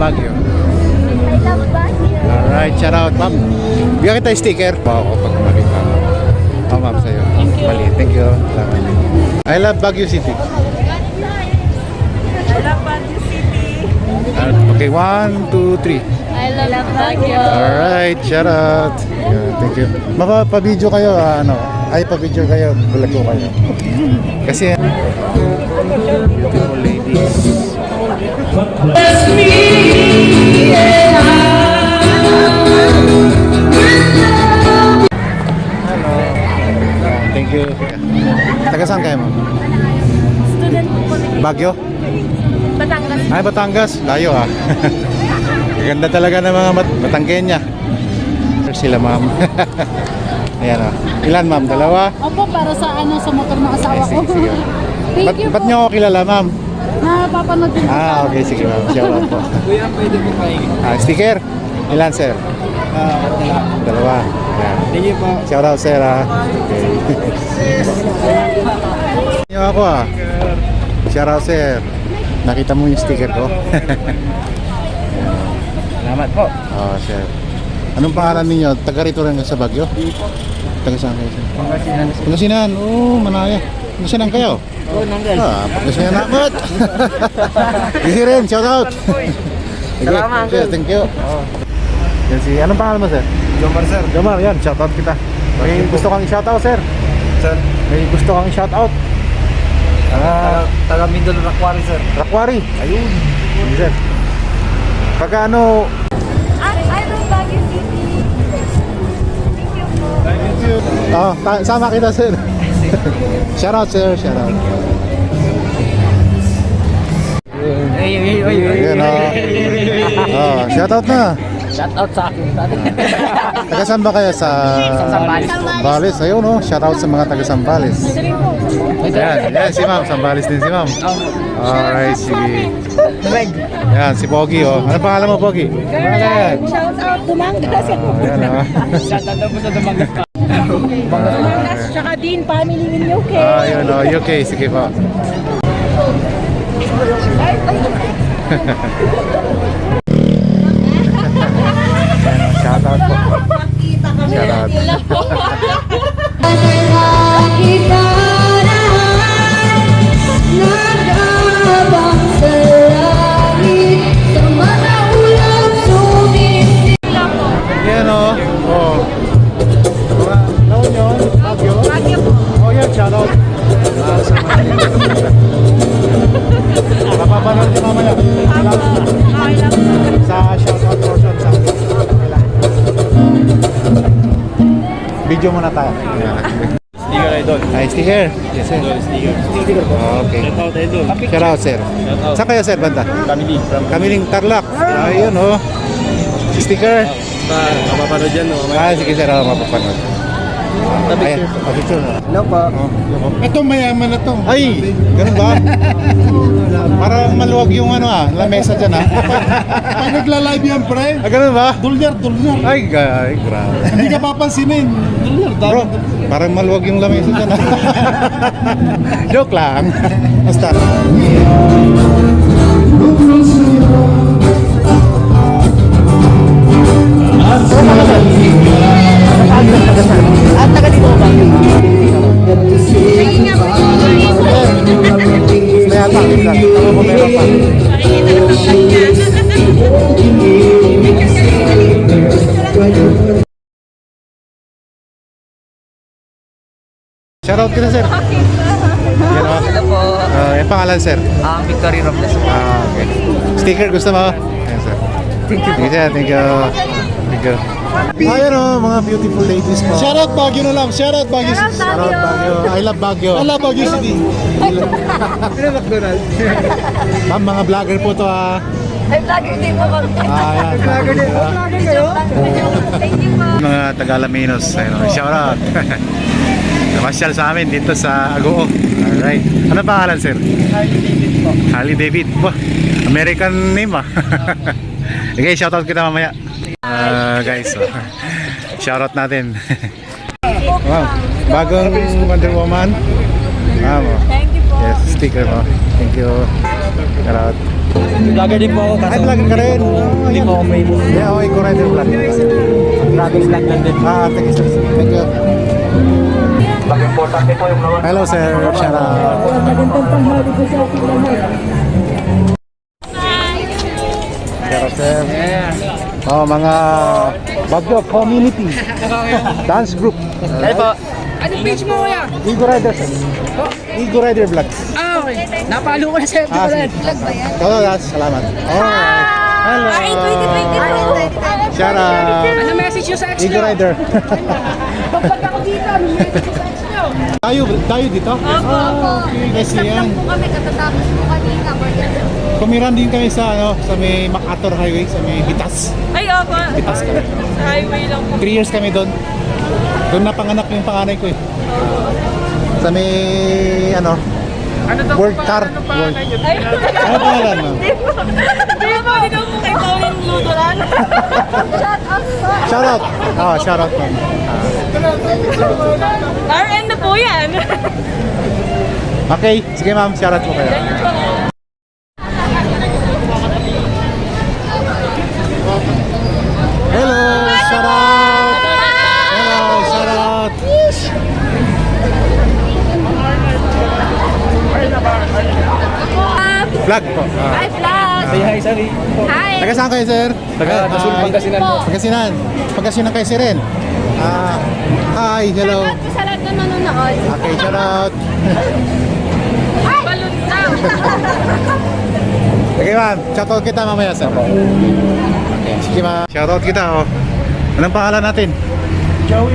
Baguio. I love Baguio. Alright, shout out, ma'am. Bigyan kita yung sticker. Ako pag makita mo. Oh, ma'am, sa'yo. Mali. Thank you. Salamat. I love Baguio City. I love Baguio City. Okay, 1, 2, 3. I love Baguio. Alright, shout out. Yeah, thank you. Pa-video kayo, pa-video kayo. Bulag ko kayo. Kasi, beautiful ladies. Hello. Thank you. Taga saan kayo, ma'am? Student po kami. Baguio? Batangas. Ay, Batangas. Layo ah. Ganda talaga ng mga Batanggenya. Sila, ma'am. Ayan ah. Ilan, ma'am? Dalawa? Opo, para sa sa motor ng asawa ko. Sige. Thank you Ba't po. niyo ako kilala, ma'am? Napapanood din po. Okay, sige, ma'am. Shout out po. Kuya, pwede po kayo. Sticker? Ilan, sir? Dalawa. Ayan. Thank you po. Shout out, sir ah. Okay. Niyo ako ah. Shout out, sir. Nakita mo yung sticker ko? Salamat po. Oh, sir. Anong pangalan ninyo? Taga rito rin sa Baguio? Taga saan kayo, sir? Pangasinan. Pangasinan. Oo, Manaya. Pangasinan kayo? Oo, nanggal. Pangasinan naman. Easy rin, shout out. Salamat, Sir, thank you. Yan si, anong pangalan mo, sir? Jomar, sir. Jomar, yan, shout out kita. May gusto kang shout out, sir? Sir. May gusto kang shout out? Taga Mindolo Rakwari, sir. Rakwari. Ayun. Hindi, sir. Pagka ano, I love Baguio City. Thank you po. sama kita, sir. Shout out, sir. Shout out. Ay. Ayan, shout out na. Shout out sa akin. Taga saan ba kayo? Sa Sambales. Sambales. Ayun, no? Shout out sa mga taga Sambales. Ayan, si ma'am. Sambales din si ma'am. Alright, sige. Ayan, si Pogi, oh. Ano pangalan mo, Pogi? Pangalan. Shout out Dumangas. Ayan, oh. Shout out po sa Dumangas ka. Dumangas, tsaka din family in UK. Ayun, oh. UK, sige po. Shout out po. Shout out. Yan o. Oh. Mga laon yun. Baguio. Baguio po. Oh yan, shout out. Mapapanood niyo mamaya. I love Sa shout out portion sa video muna tayo. Sticker idol. Ay, sticker. Yes, sir. Sticker po. Okay. Shout out idol. Shout out, sir. Shout out. Saan kayo, sir, banda? Family. Kamiling Tarlac. Ayun, oh. Sticker. Mapapanood yan, no? Sige, sir. Mapapanood. Ayan, picture na. Hello po. Ito mayaman na to. Ay, ganun ba? Parang maluwag yung lamesa dyan, ha? Pag nagla-live yan, pre, Ganun ba? dolyar. Ay, grabe. Hindi ka papansinin. Bro, parang maluwag yung lamesa dyan, ha? Joke lang. Basta. taga dito ba? Shoutout kita, sir. Yan, oh. Hello po. Yung pangalan, sir. Victory Robles. Okay. Sticker gusto mo? Ayan, sir. Thank you. Thank you, sir. Thank you. Thank you. Ayan, oh, mga beautiful ladies po. Shoutout Baguio na lang. Shoutout Baguio City. Shoutout Baguio. I love Baguio. I love Baguio City. Ma'am, mga vlogger po to, ha. Ay, vlogger din po kami. Ayan. Vlogger kayo? Thank you po. Mga Tagalaminos, ayun, shoutout. Namasyal sa amin dito sa Agoo. Alright. Ano pangalan, sir? Harley David po. American name, ah. Okay, shoutout kita mamaya. Guys, shoutout natin. Wow, bagong Wonder Woman. Thank you po. Yes, sticker mo. Thank you. Shoutout. Vlogger din po ako. Ay, vlogger ka rin? Hindi po ako famous. Yeah, okay, ko rin yung vlog. Travel vlog lang din. Thank you, sir. Thank you. Hello, sir. Shoutout. Magandang tanghali po sa ating lahat. Shoutout, sir. Oh, mga Baguio community. Dance group. Ay po. Anong page mo kuya? Igo Rider, sir. Igo Rider Vlog. Ah, okay. Napalo ko na sa FB ko rin. Vlog ba yan? Oo, salamat. Alright. Hello. Shoutout. Ano message nyo sa ex Igo nyo? Rider. Pagpag ako dito, ano message nyo sa ex nyo? Tayo dito? Opo. Yes, Stop yan. lang po kami, katatapos po kanina. Kumiran din kami sa may MacArthur Highway, sa may Bitas. Ay, opo. Bitas kami. Sa highway lang po. 3 years kami doon. Doon napanganak yung panganay ko eh. Sa may, ano World Car. World. Ay, Ano pangalan mo? hindi po. Hindi daw po kay Pauline Ludolan. Shoutout. Oh, shoutout po. RN na po yan. Okay, sige ma'am, shoutout po kayo. Hello, shoutout. Hello, shoutout. Vlog po. Hi, vlog! Say hi, sorry. Hi! Taga saan kayo, sir? Taga Tasul, Pangasinan po. Pangasinan. Pangasinan kayo, sir rin. Hi, hello. Shoutout po sa lahat na nanonood. Okay, shoutout. Balon daw! Okay, ma'am. Shoutout kita mamaya, sir. Okay, sige, ma'am. Shoutout kita, oh. Anong pangalan natin? Joey.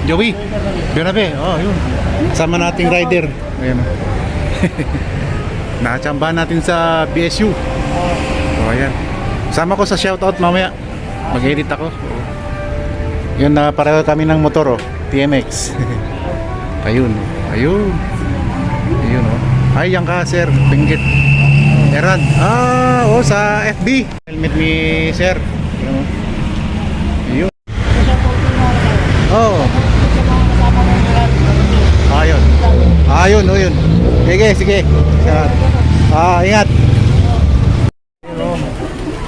Joey. Bernabe. Oh, yun. Sama nating rider. Ayan. Nakachamba natin sa BSU. Oh, ayan. Sama ko sa shoutout mamaya. Mag-edit ako. Yun, pareho kami ng motor, oh. TMX. Ayun. Ayun. Ayun, oh. Ay, yan ka, sir. Pinggit. Eran. Oh, sa FB. Helmet ni sir. Ayun. Oh. Ayun. Ayun, oh, yun. Sige, sige. Ingat.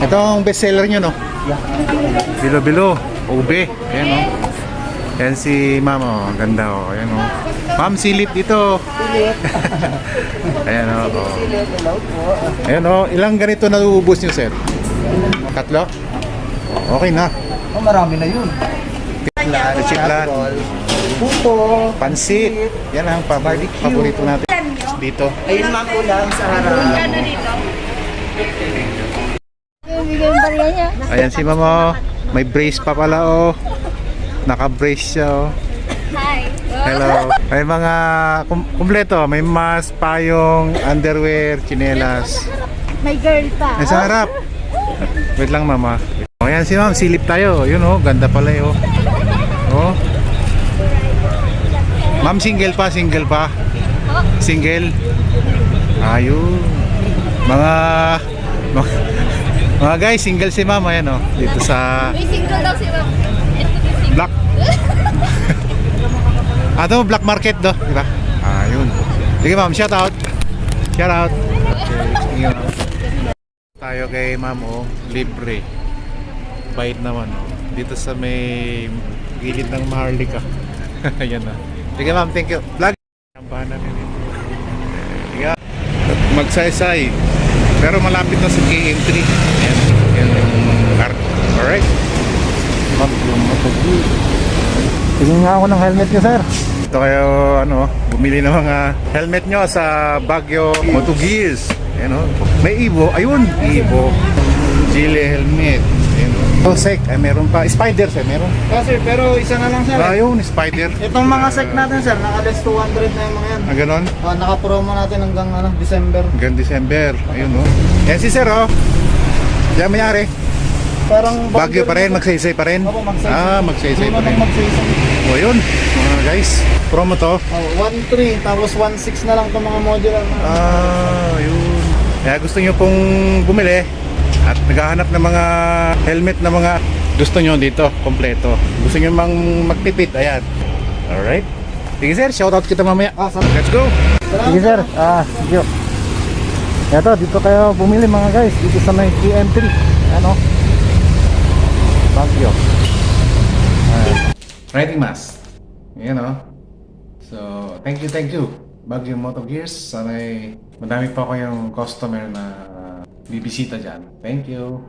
Itong bestseller nyo, no? Bilo-bilo. Ube. Ayan, oh. Ayan si ma'am, oh. Ang ganda, oh. Ayan, oh. Ma'am, silip dito. Ayan, oh. Ayan, oh. Ilang ganito na uubos nyo, sir? 3? Okay na. Oh, marami na yun. Chiklan. Puto. Pansit. Yan ang paborito natin dito. Ayun ma'am ulam sa harap. Ayan si mama. May brace pa pala, oh. Naka-brace siya, oh. Hi! Hello. May mga kumpleto. May mask, payong, underwear, chinelas. May girl pa. Ay, sa harap. Wait lang, mama. O, ayan si ma'am. Silip tayo. Yun, oh. Ganda pala, oh. Oh. Ma'am, single pa. Single. Ayun. Mga guys, single si ma'am. Ayan, oh. Dito sa May single daw si Ma'am. Black. Ato, black market do, di ba? Ayun. Sige ma'am, shout out. Shout out. Okay, sige ma'am. Tayo kay ma'am, oh, libre. Bait naman, oh. Dito sa may gilid ng Maharlika. Ayan na. Sige ma'am, thank you. Vlog. Kambahan namin dito. Sige. Magsaysay. Pero malapit na sa KM3. Ayan. Ayan yung car. Alright. Ma'am, yung matugi. Tingin nga ako ng helmet niyo, sir. Ito kayo, bumili ng mga helmet nyo sa Baguio Moto Gears. Ayan, oh. May Evo. Ayun, Evo. Chile helmet. Ayan, oh. Sec. Ay, meron pa. Spider, sir. Meron. Sir, pero isa na lang sir. Ayun, Spider. Itong mga sec natin sir, naka-less 200 na yung mga yan. Ganon. Naka-promo natin hanggang December. Hanggang December. Ayun, oh. Yan si sir, oh. Yan mayari. Parang Baguio pa rin, magsaysay pa rin. Opo, magsaysay. Magsaysay Hindi pa rin. naman magsaysay. O yun, mga guys. Promo to. 1.3 tapos 1.6 na lang itong mga modular na. Yun. Kaya gusto nyo pong bumili at naghahanap ng mga helmet na mga gusto nyo dito, kompleto. Gusto nyo mang magtipid, ayan. Alright. Sige sir, shoutout kita mamaya. Salamat. Let's go! Sige sir, sige. Ito, dito kayo bumili mga guys. Dito sa may QM3. Ano? Baguio. Riding mask. Yan o. So, thank you. Baguio Moto Gears. Sana'y madami pa ko yung customer na bibisita dyan. Thank you.